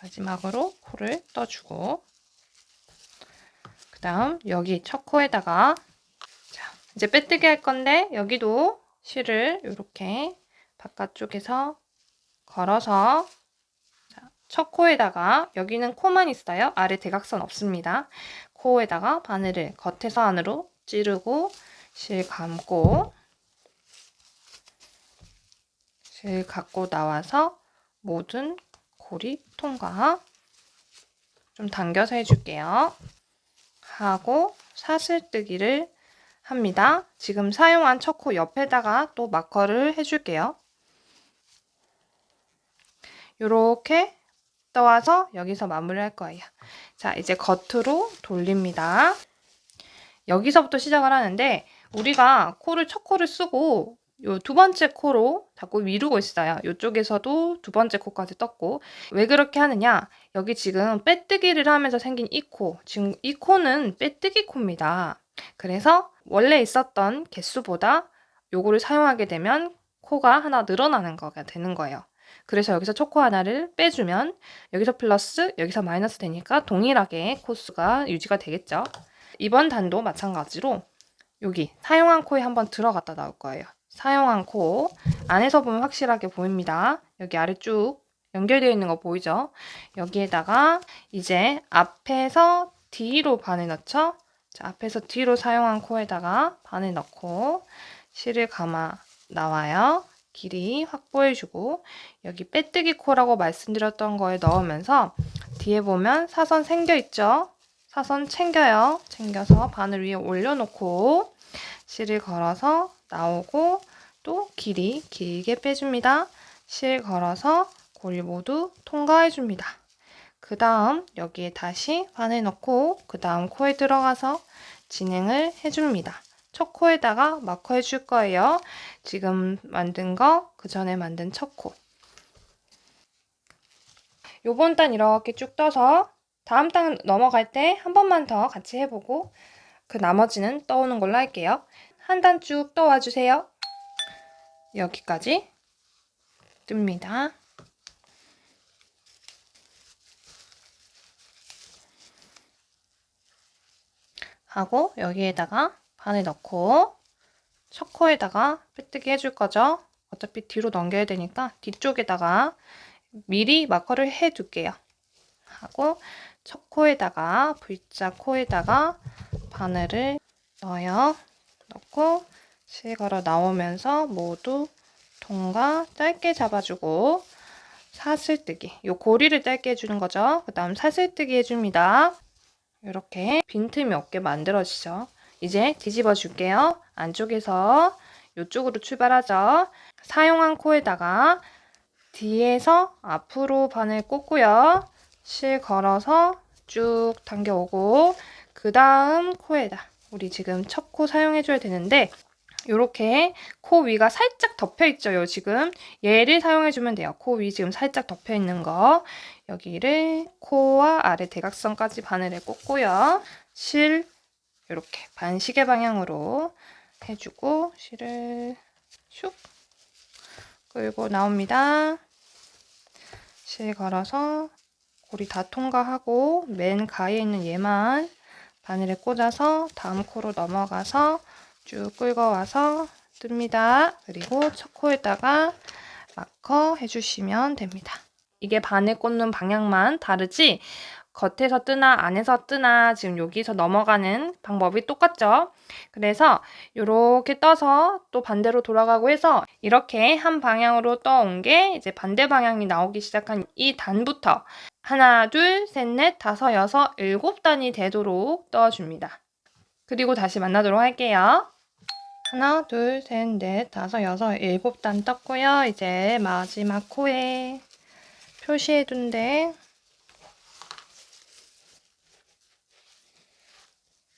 마지막으로 코를 떠주고, 그 다음 여기 첫 코에다가, 자, 이제 빼뜨기 할 건데 여기도 실을 이렇게 바깥쪽에서 걸어서, 자, 첫 코에다가, 여기는 코만 있어요. 아래 대각선 없습니다. 코에다가 바늘을 겉에서 안으로 찌르고 실 감고, 실 갖고 나와서 모든 고리 통과. 좀 당겨서 해줄게요. 하고 사슬뜨기를 합니다. 지금 사용한 첫 코 옆에다가 또 마커를 해줄게요. 이렇게 떠와서 여기서 마무리할 거예요. 자, 이제 겉으로 돌립니다. 여기서부터 시작을 하는데, 우리가 첫 코를 쓰고 요 두 번째 코로 자꾸 미루고 있어요. 이쪽에서도 두 번째 코까지 떴고, 왜 그렇게 하느냐? 여기 지금 빼뜨기를 하면서 생긴 이 코, 지금 이 코는 빼뜨기 코입니다. 그래서 원래 있었던 개수보다 요거를 사용하게 되면 코가 하나 늘어나는 거가 되는 거예요. 그래서 여기서 첫 코 하나를 빼주면 여기서 플러스, 여기서 마이너스 되니까 동일하게 코수가 유지가 되겠죠. 이번 단도 마찬가지로 여기 사용한 코에 한번 들어갔다 나올 거예요. 사용한 코 안에서 보면 확실하게 보입니다. 여기 아래 쭉 연결되어 있는 거 보이죠? 여기에다가 이제 앞에서 뒤로 바늘 넣죠? 자, 앞에서 뒤로 사용한 코에다가 바늘 넣고 실을 감아 나와요. 길이 확보해주고, 여기 빼뜨기 코라고 말씀드렸던 거에 넣으면서 뒤에 보면 사선 생겨있죠? 사선 챙겨요. 챙겨서 바늘 위에 올려놓고 실을 걸어서 나오고, 또 길이 길게 빼줍니다. 실 걸어서 고리 모두 통과해줍니다. 그 다음 여기에 다시 바늘 넣고 그 다음 코에 들어가서 진행을 해줍니다. 첫 코에다가 마커 해줄 거예요. 지금 만든 거 그 전에 만든 첫 코. 요번 단 이렇게 쭉 떠서 다음 단 넘어갈 때 한 번만 더 같이 해보고 그 나머지는 떠오는 걸로 할게요. 한 단 쭉 떠와 주세요. 여기까지 뜹니다. 하고 여기에다가 바늘 넣고 첫 코에다가 빼뜨기 해줄 거죠. 어차피 뒤로 넘겨야 되니까 뒤쪽에다가 미리 마커를 해둘게요. 하고 첫 코에다가 V자 코에다가 바늘을 넣어요. 넣고 실 걸어 나오면서 모두 통과 짧게 잡아주고 사슬뜨기, 요 고리를 짧게 해주는 거죠. 그 다음 사슬뜨기 해줍니다. 이렇게 빈틈이 없게 만들어지죠. 이제 뒤집어 줄게요. 안쪽에서 이쪽으로 출발하죠. 사용한 코에다가 뒤에서 앞으로 바늘 꽂고요. 실 걸어서 쭉 당겨오고, 그 다음 코에다 우리 지금 첫 코 사용해줘야 되는데, 이렇게 코 위가 살짝 덮여있죠. 지금 얘를 사용해주면 돼요. 코 위 지금 살짝 덮여있는 거, 여기를 코와 아래 대각선까지 바늘에 꽂고요. 실 이렇게 반시계 방향으로 해주고 실을 슉 끌고 나옵니다. 실 걸어서 고리 다 통과하고 맨 가에 있는 얘만 바늘에 꽂아서 다음 코로 넘어가서 쭉 끌고 와서 뜹니다. 그리고 첫 코에다가 마커 해주시면 됩니다. 이게 바늘 꽂는 방향만 다르지 겉에서 뜨나 안에서 뜨나 지금 여기서 넘어가는 방법이 똑같죠. 그래서 이렇게 떠서 또 반대로 돌아가고 해서 이렇게 한 방향으로 떠온 게 이제 반대 방향이 나오기 시작한 이 단부터 하나, 둘, 셋, 넷, 다섯, 여섯, 일곱 단이 되도록 떠줍니다. 그리고 다시 만나도록 할게요. 하나, 둘, 셋, 넷, 다섯, 여섯, 일곱 단 떴고요. 이제 마지막 코에 표시해둔 데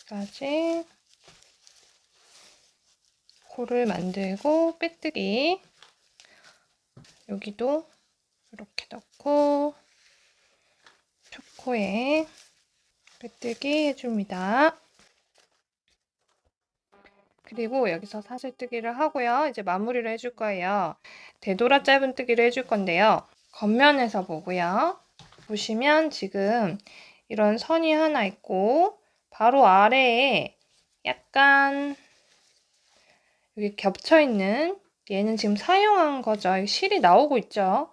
까지 코를 만들고 빼뜨기, 여기도 이렇게 넣고 첫 코에 빼뜨기 해줍니다. 그리고 여기서 사슬뜨기를 하고요. 이제 마무리를 해줄 거예요. 되돌아 짧은뜨기를 해줄 건데요. 겉면에서 보고요. 보시면 지금 이런 선이 하나 있고 바로 아래에 약간 여기 겹쳐 있는 얘는 지금 사용한 거죠. 실이 나오고 있죠.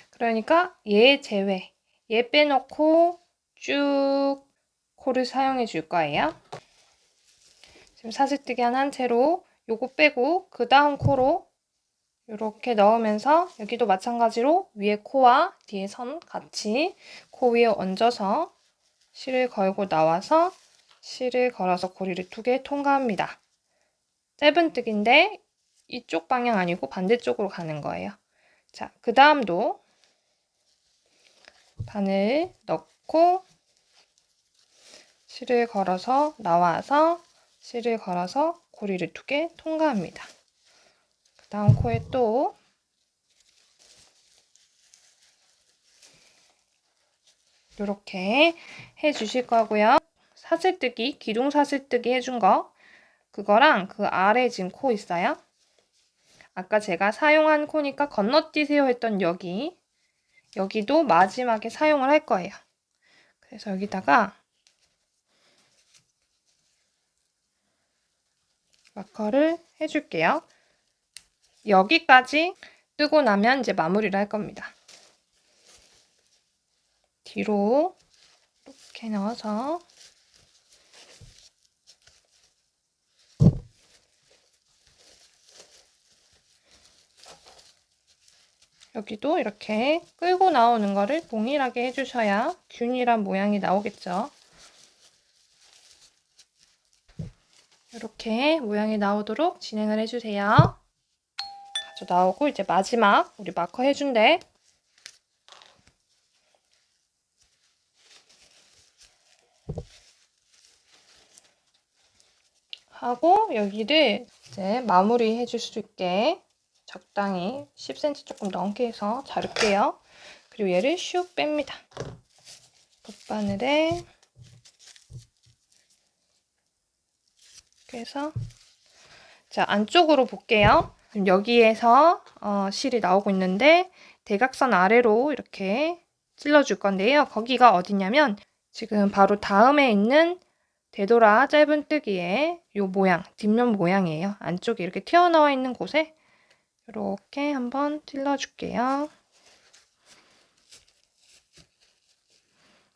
그러니까 얘 제외, 얘 빼놓고 쭉 코를 사용해 줄 거예요. 지금 사슬뜨기 한 채로 요거 빼고 그 다음 코로 이렇게 넣으면서 여기도 마찬가지로 위에 코와 뒤에 선 같이 코 위에 얹어서 실을 걸고 나와서 실을 걸어서 고리를 2개 통과합니다. 짧은뜨기인데 이쪽 방향 아니고 반대쪽으로 가는 거예요. 자, 그 다음도 바늘 넣고 실을 걸어서 나와서 실을 걸어서 고리를 2개 통과합니다. 그 다음 코에 또 이렇게 해주실 거고요. 사슬뜨기, 기둥 사슬뜨기 해준 거 그거랑 그 아래 지금 코 있어요. 아까 제가 사용한 코니까 건너뛰세요 했던 여기도 마지막에 사용을 할 거예요. 그래서 여기다가 마커를 해줄게요. 여기까지 뜨고 나면 이제 마무리를 할 겁니다. 뒤로 이렇게 넣어서 여기도 이렇게 끌고 나오는 거를 동일하게 해주셔야 균일한 모양이 나오겠죠. 이렇게 모양이 나오도록 진행을 해주세요. 가져 나오고 이제 마지막 우리 마커 해준대. 하고 여기를 이제 마무리 해줄 수 있게 적당히 10cm 조금 넘게 해서 자를게요. 그리고 얘를 슉 뺍니다. 돗바늘에 이렇게 해서 자 안쪽으로 볼게요. 여기에서 실이 나오고 있는데 대각선 아래로 이렇게 찔러줄 건데요. 거기가 어디냐면 지금 바로 다음에 있는 되돌아 짧은뜨기의 요 모양, 뒷면 모양이에요. 안쪽에 이렇게 튀어나와 있는 곳에 이렇게 한번 찔러줄게요.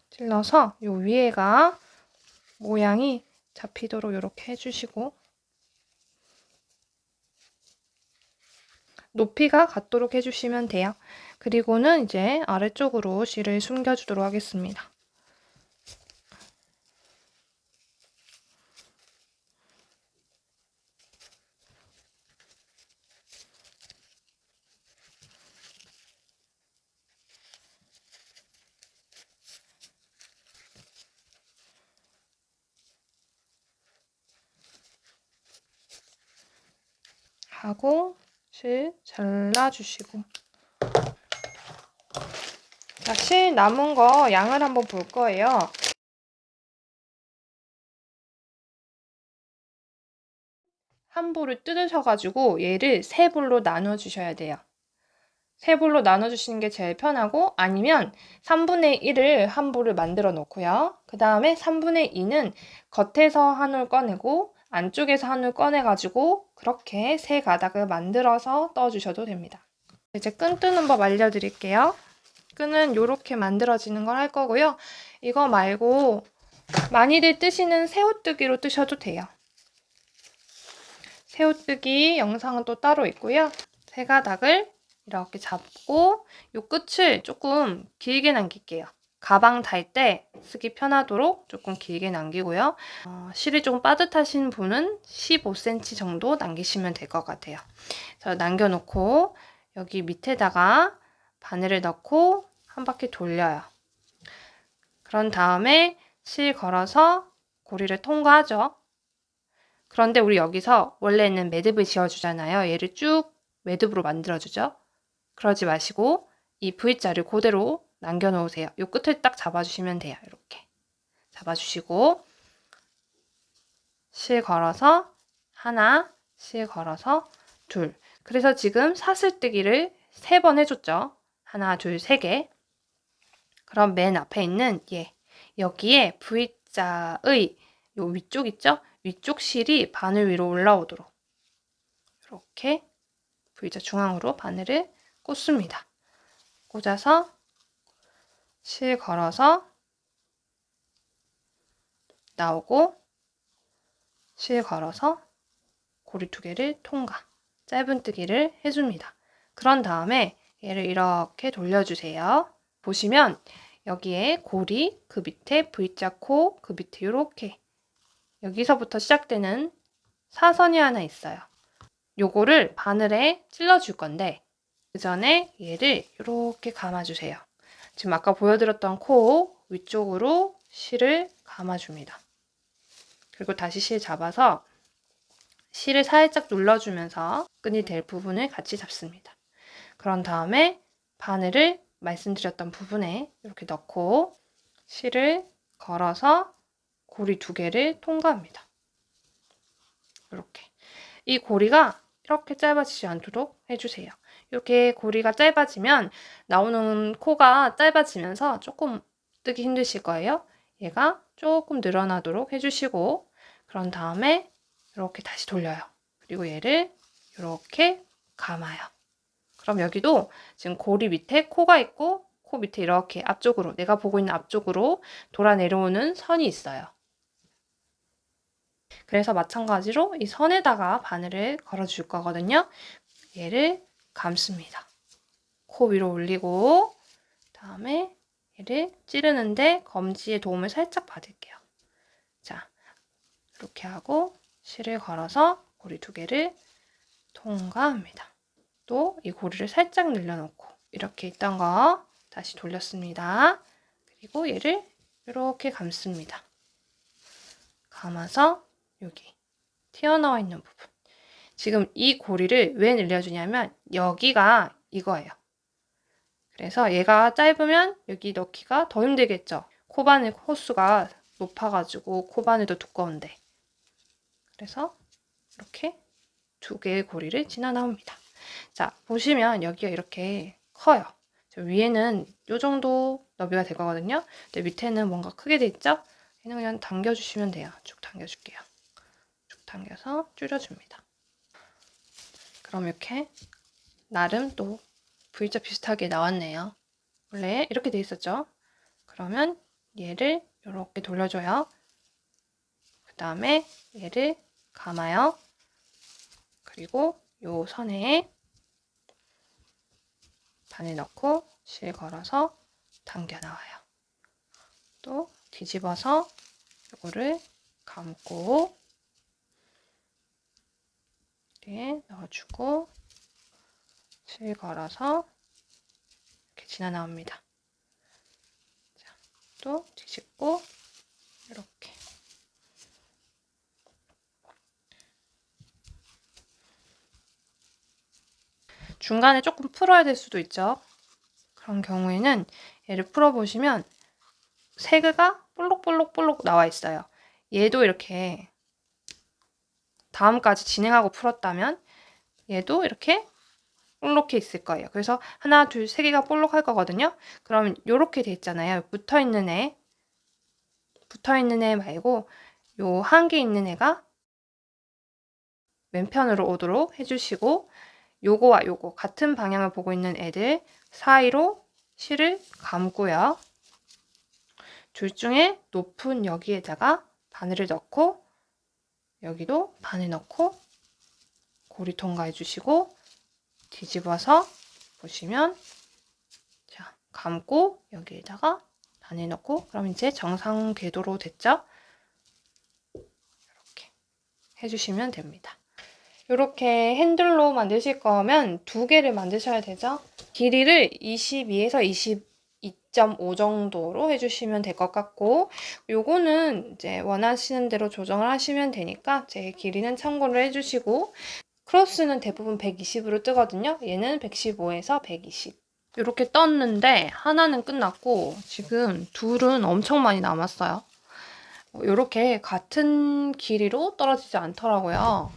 찔러서 요 위에가 모양이 잡히도록 이렇게 해주시고 높이가 같도록 해주시면 돼요. 그리고는 이제 아래쪽으로 실을 숨겨주도록 하겠습니다. 하고 실 잘라주시고 자, 실 남은 거 양을 한번 볼 거예요. 한 볼을 뜯으셔가지고 얘를 3볼로 나눠주셔야 돼요. 3볼로 나눠주시는 게 제일 편하고 아니면 3분의 1을 한 볼을 만들어 놓고요. 그 다음에 3분의 2는 겉에서 한 올 꺼내고 안쪽에서 한 올 꺼내가지고 그렇게 3가닥을 만들어서 떠주셔도 됩니다. 이제 끈 뜨는 법 알려드릴게요. 끈은 이렇게 만들어지는 걸 할 거고요. 이거 말고 많이들 뜨시는 새우뜨기로 뜨셔도 돼요. 새우뜨기 영상은 또 따로 있고요. 3가닥을 이렇게 잡고 이 끝을 조금 길게 남길게요. 가방 달 때 쓰기 편하도록 조금 길게 남기고요. 실이 조금 빠듯하신 분은 15cm 정도 남기시면 될 것 같아요. 자, 남겨놓고 여기 밑에다가 바늘을 넣고 한 바퀴 돌려요. 그런 다음에 실 걸어서 고리를 통과하죠. 그런데 우리 여기서 원래는 매듭을 지어주잖아요. 얘를 쭉 매듭으로 만들어주죠. 그러지 마시고 이 V자를 그대로 남겨놓으세요. 이 끝을 딱 잡아주시면 돼요. 이렇게 잡아주시고 실 걸어서 하나, 실 걸어서 둘. 그래서 지금 사슬뜨기를 3번 해줬죠. 하나, 둘, 세 개. 그럼 맨 앞에 있는 여기에 V자의 요 위쪽 있죠? 위쪽 실이 바늘 위로 올라오도록 이렇게 V자 중앙으로 바늘을 꽂습니다. 꽂아서 실 걸어서 나오고 실 걸어서 고리 2개를 통과, 짧은뜨기를 해줍니다. 그런 다음에 얘를 이렇게 돌려주세요. 보시면 여기에 고리, 그 밑에 V자 코, 그 밑에 이렇게 여기서부터 시작되는 사선이 하나 있어요. 요거를 바늘에 찔러줄 건데 그 전에 얘를 이렇게 감아주세요. 지금 아까 보여드렸던 코 위쪽으로 실을 감아줍니다. 그리고 다시 실 잡아서 실을 살짝 눌러주면서 끈이 될 부분을 같이 잡습니다. 그런 다음에 바늘을 말씀드렸던 부분에 이렇게 넣고 실을 걸어서 고리 2개를 통과합니다. 이렇게. 이 고리가 이렇게 짧아지지 않도록 해주세요. 이렇게 고리가 짧아지면 나오는 코가 짧아지면서 조금 뜨기 힘드실 거예요. 얘가 조금 늘어나도록 해주시고 그런 다음에 이렇게 다시 돌려요. 그리고 얘를 이렇게 감아요. 그럼 여기도 지금 고리 밑에 코가 있고 코 밑에 이렇게 앞쪽으로 내가 보고 있는 앞쪽으로 돌아 내려오는 선이 있어요. 그래서 마찬가지로 이 선에다가 바늘을 걸어줄 거거든요. 얘를 감습니다. 코 위로 올리고 다음에 얘를 찌르는데 검지의 도움을 살짝 받을게요. 자, 이렇게 하고 실을 걸어서 고리 2개를 통과합니다. 또 이 고리를 살짝 늘려놓고 이렇게 있던 거 다시 돌렸습니다. 그리고 얘를 이렇게 감습니다. 감아서 여기 튀어나와 있는 부분. 지금 이 고리를 왜 늘려주냐면 여기가 이거예요. 그래서 얘가 짧으면 여기 넣기가 더 힘들겠죠. 코바늘 호수가 높아가지고 코바늘도 두꺼운데. 그래서 이렇게 2개의 고리를 지나 나옵니다. 자, 보시면 여기가 이렇게 커요. 위에는 이 정도 너비가 될 거거든요. 근데 밑에는 뭔가 크게 돼 있죠? 얘는 그냥 당겨주시면 돼요. 쭉 당겨줄게요. 쭉 당겨서 줄여줍니다. 그럼 이렇게 나름 또 V자 비슷하게 나왔네요. 원래 이렇게 돼 있었죠? 그러면 얘를 이렇게 돌려줘요. 그 다음에 얘를 감아요. 그리고 요 선에 바늘 넣고 실 걸어서 당겨 나와요. 또 뒤집어서 이거를 감고 이렇게 넣어주고 실 걸어서 이렇게 지나 나옵니다. 자, 또 뒤집고 이렇게 중간에 조금 풀어야 될 수도 있죠. 그런 경우에는 얘를 풀어보시면 세개가 볼록볼록볼록 나와 있어요. 얘도 이렇게 다음까지 진행하고 풀었다면 얘도 이렇게 볼록해 있을 거예요. 그래서 하나, 둘, 3개가 볼록할 거거든요. 그럼 이렇게 돼 있잖아요. 붙어있는 애 말고 요 한 개 있는 애가 왼편으로 오도록 해주시고 요거와 요거 같은 방향을 보고 있는 애들 사이로 실을 감고요. 둘 중에 높은 여기에다가 바늘을 넣고 여기도 바늘 넣고 고리 통과해 주시고 뒤집어서 보시면 자 감고 여기에다가 바늘 넣고 그럼 이제 정상 궤도로 됐죠? 이렇게 해주시면 됩니다. 이렇게 핸들로 만드실 거면 2개를 만드셔야 되죠? 길이를 22에서 22.5 정도로 해주시면 될 것 같고 요거는 이제 원하시는 대로 조정을 하시면 되니까 제 길이는 참고를 해주시고 크로스는 대부분 120으로 뜨거든요. 얘는 115에서 120 이렇게 떴는데 하나는 끝났고 지금 둘은 엄청 많이 남았어요. 이렇게 같은 길이로 떨어지지 않더라고요.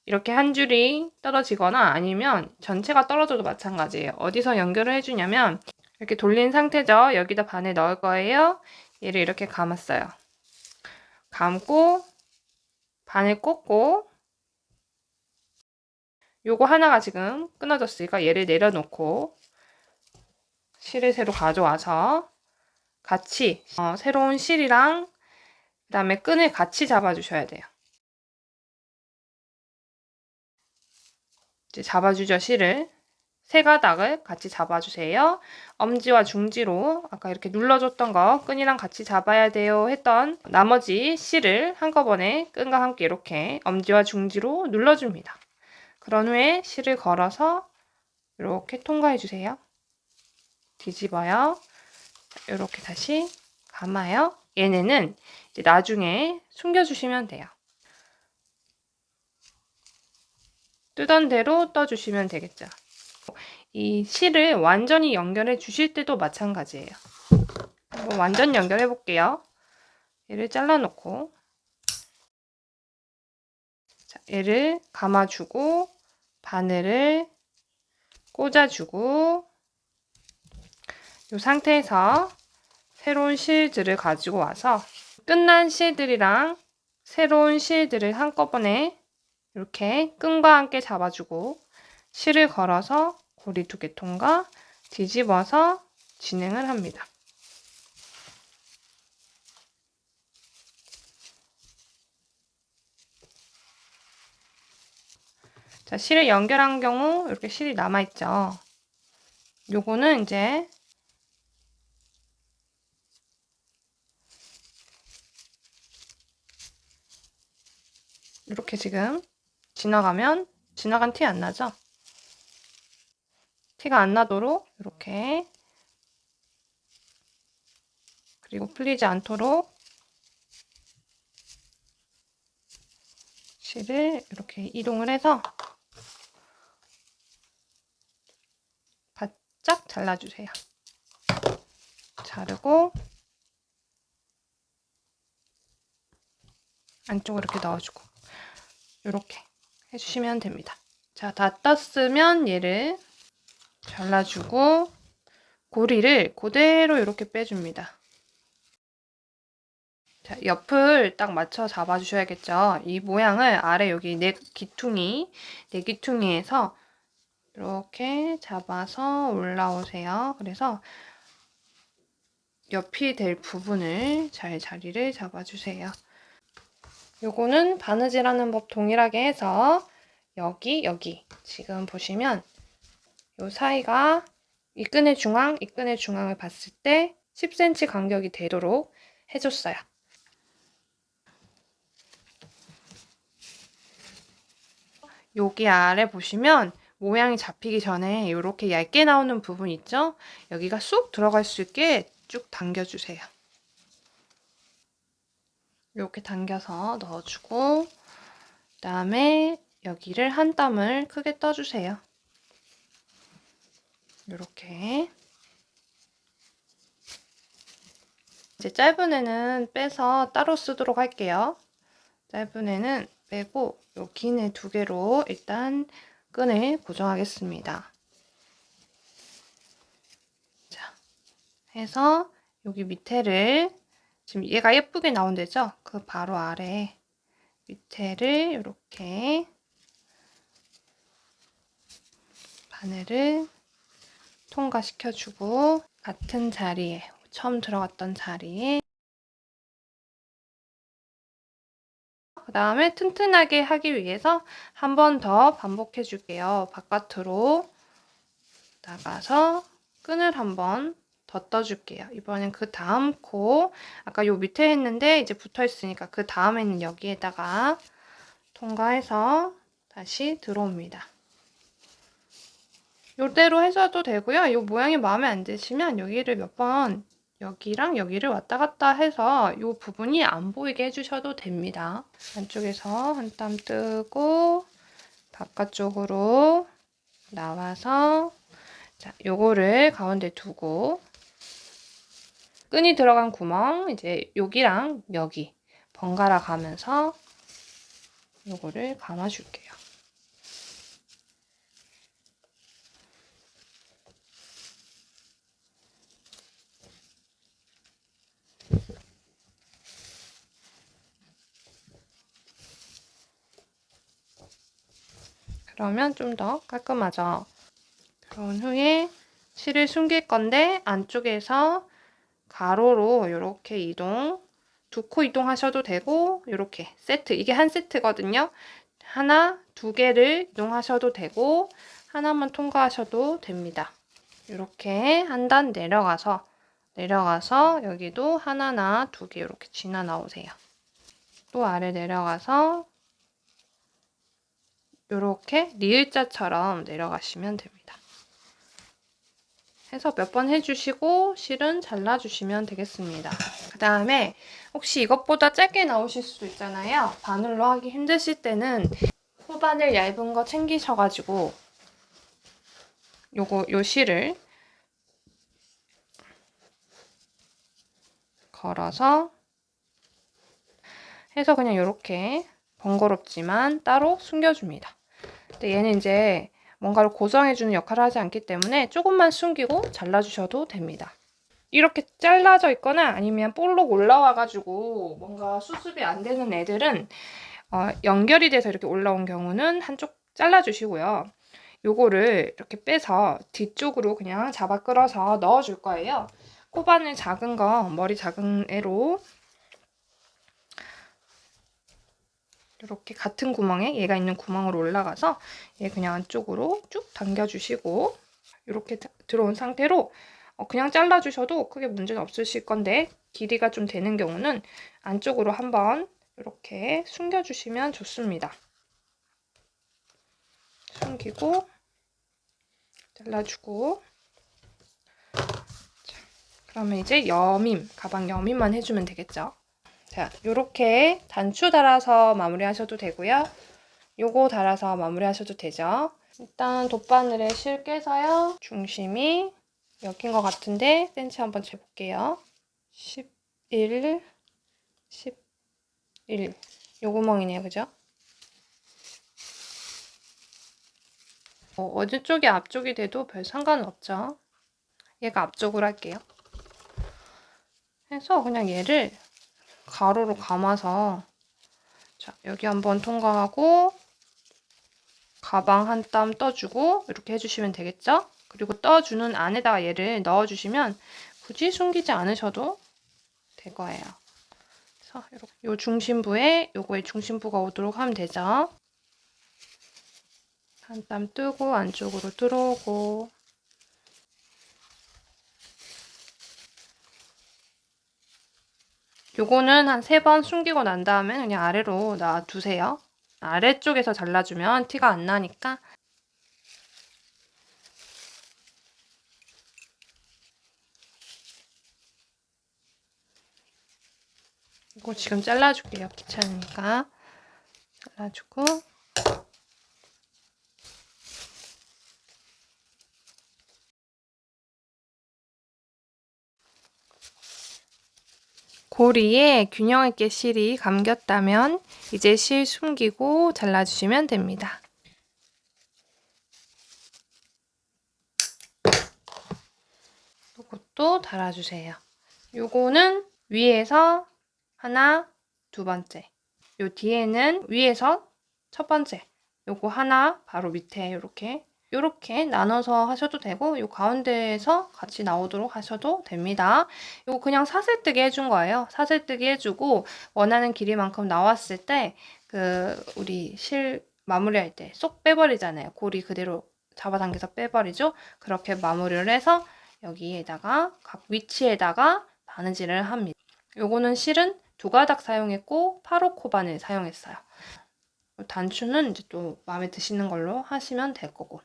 이렇게 한 줄이 떨어지거나 아니면 전체가 떨어져도 마찬가지예요. 어디서 연결을 해주냐면 이렇게 돌린 상태죠. 여기다 바늘 넣을 거예요. 얘를 이렇게 감았어요. 감고 바늘 꽂고 요거 하나가 지금 끊어졌으니까 얘를 내려놓고 실을 새로 가져와서 같이 새로운 실이랑 그 다음에 끈을 같이 잡아주셔야 돼요. 이제 잡아주죠, 실을. 세 가닥을 같이 잡아주세요. 엄지와 중지로 아까 이렇게 눌러줬던 거 끈이랑 같이 잡아야 돼요 했던 나머지 실을 한꺼번에 끈과 함께 이렇게 엄지와 중지로 눌러줍니다. 그런 후에 실을 걸어서 이렇게 통과해 주세요. 뒤집어요. 이렇게 다시 감아요. 얘네는 이제 나중에 숨겨주시면 돼요. 뜨던 대로 떠주시면 되겠죠. 이 실을 완전히 연결해 주실 때도 마찬가지예요. 한번 완전 연결해 볼게요. 얘를 잘라놓고 자, 얘를 감아주고 바늘을 꽂아주고 이 상태에서 새로운 실들을 가지고 와서 끝난 실들이랑 새로운 실들을 한꺼번에 이렇게 끈과 함께 잡아주고 실을 걸어서 고리 2개 통과 뒤집어서 진행을 합니다. 자, 실을 연결한 경우 이렇게 실이 남아있죠. 요거는 이제 이렇게 지금 지나가면 지나간 티 안 나죠? 티가 안 나도록 이렇게 그리고 풀리지 않도록 실을 이렇게 이동을 해서 바짝 잘라주세요. 자르고 안쪽으로 이렇게 넣어주고 이렇게 해주시면 됩니다. 자, 다 떴으면 얘를 잘라주고 고리를 그대로 이렇게 빼줍니다. 자, 옆을 딱 맞춰 잡아주셔야겠죠. 이 모양을 아래 여기 내 기퉁이에서 이렇게 잡아서 올라오세요. 그래서 옆이 될 부분을 잘 자리를 잡아주세요. 요거는 바느질하는 법 동일하게 해서 여기 지금 보시면 요 사이가 이 끈의 중앙을 봤을 때 10cm 간격이 되도록 해줬어요. 여기 아래 보시면 모양이 잡히기 전에 이렇게 얇게 나오는 부분 있죠? 여기가 쑥 들어갈 수 있게 쭉 당겨주세요. 이렇게 당겨서 넣어주고 그 다음에 여기를 한 땀을 크게 떠주세요. 이렇게 이제 짧은 애는 빼서 따로 쓰도록 할게요. 짧은 애는 빼고 요 긴 애 2개로 일단 끈을 고정하겠습니다. 자, 해서 여기 밑에를 지금 얘가 예쁘게 나온대죠? 그 바로 아래 밑에를 이렇게 바늘을 통과시켜주고 같은 자리에 처음 들어갔던 자리에 그 다음에 튼튼하게 하기 위해서 한 번 더 반복해 줄게요. 바깥으로 나가서 끈을 한 번 더 떠줄게요. 이번엔 그 다음 코 아까 요 밑에 했는데 이제 붙어 있으니까 그 다음에는 여기에다가 통과해서 다시 들어옵니다. 요대로 해줘도 되고요. 요 모양이 마음에 안 드시면 여기를 몇 번 여기랑 여기를 왔다 갔다 해서 이 부분이 안 보이게 해주셔도 됩니다. 안쪽에서 한 땀 뜨고 바깥쪽으로 나와서 자, 요거를 가운데 두고 끈이 들어간 구멍 이제 여기랑 여기 번갈아 가면서 요거를 감아 줄게요. 그러면 좀 더 깔끔하죠. 그런 후에 실을 숨길 건데 안쪽에서 가로로 이렇게 이동, 2코 이동하셔도 되고 이렇게 세트, 이게 한 세트거든요. 하나, 2개를 이동하셔도 되고 하나만 통과하셔도 됩니다. 이렇게 한 단 내려가서 여기도 하나나 2개 이렇게 지나 나오세요. 또 아래 내려가서 이렇게 리을자처럼 내려가시면 됩니다. 해서 몇 번 해주시고 실은 잘라주시면 되겠습니다. 그 다음에 혹시 이것보다 짧게 나오실 수도 있잖아요. 바늘로 하기 힘드실 때는 코바늘 얇은 거 챙기셔가지고 요 실을 걸어서 해서 그냥 이렇게 번거롭지만 따로 숨겨줍니다. 근데 얘는 이제 뭔가를 고정해주는 역할을 하지 않기 때문에 조금만 숨기고 잘라주셔도 됩니다. 이렇게 잘라져 있거나 아니면 볼록 올라와가지고 뭔가 수습이 안 되는 애들은 연결이 돼서 이렇게 올라온 경우는 한쪽 잘라주시고요. 요거를 이렇게 빼서 뒤쪽으로 그냥 잡아 끌어서 넣어줄 거예요. 코바늘 작은 거, 머리 작은 애로 이렇게 같은 구멍에 얘가 있는 구멍으로 올라가서 얘 그냥 안쪽으로 쭉 당겨주시고 이렇게 들어온 상태로 그냥 잘라주셔도 크게 문제는 없으실 건데 길이가 좀 되는 경우는 안쪽으로 한번 이렇게 숨겨주시면 좋습니다. 숨기고 잘라주고 자, 그러면 이제 여밈, 가방 여밈만 해주면 되겠죠. 자, 요렇게 단추 달아서 마무리하셔도 되고요. 요거 달아서 마무리하셔도 되죠. 일단 돗바늘에 실 깨서요. 중심이 여긴 것 같은데 센치 한번 재볼게요. 11, 11. 요 구멍이네요, 그죠? 어느 쪽이 앞쪽이 돼도 별 상관은 없죠. 얘가 앞쪽으로 할게요. 해서 그냥 얘를 가로로 감아서 자, 여기 한번 통과하고 가방 한 땀 떠주고 이렇게 해주시면 되겠죠? 그리고 떠주는 안에다가 얘를 넣어주시면 굳이 숨기지 않으셔도 될 거예요. 그래서 이렇게 요 중심부에 요거의 중심부가 오도록 하면 되죠. 한 땀 뜨고 안쪽으로 들어오고 요거는 한 3번 숨기고 난 다음에 그냥 아래로 놔두세요. 아래쪽에서 잘라주면 티가 안 나니까 이거 지금 잘라줄게요. 귀찮으니까 잘라주고 고리에 균형 있게 실이 감겼다면 이제 실 숨기고 잘라주시면 됩니다. 이것도 달아주세요. 요거는 위에서 하나, 2번째. 요 뒤에는 위에서 첫 번째. 요거 하나 바로 밑에 요렇게 나눠서 하셔도 되고 요 가운데에서 같이 나오도록 하셔도 됩니다. 요거 그냥 사슬뜨기 해준 거예요. 사슬뜨기 해주고 원하는 길이만큼 나왔을 때 우리 실 마무리할 때 쏙 빼버리잖아요. 고리 그대로 잡아당겨서 빼버리죠. 그렇게 마무리를 해서 여기에다가 각 위치에다가 바느질을 합니다. 요거는 실은 2가닥 사용했고 8호 코바늘 사용했어요. 단추는 이제 또 마음에 드시는 걸로 하시면 될 거고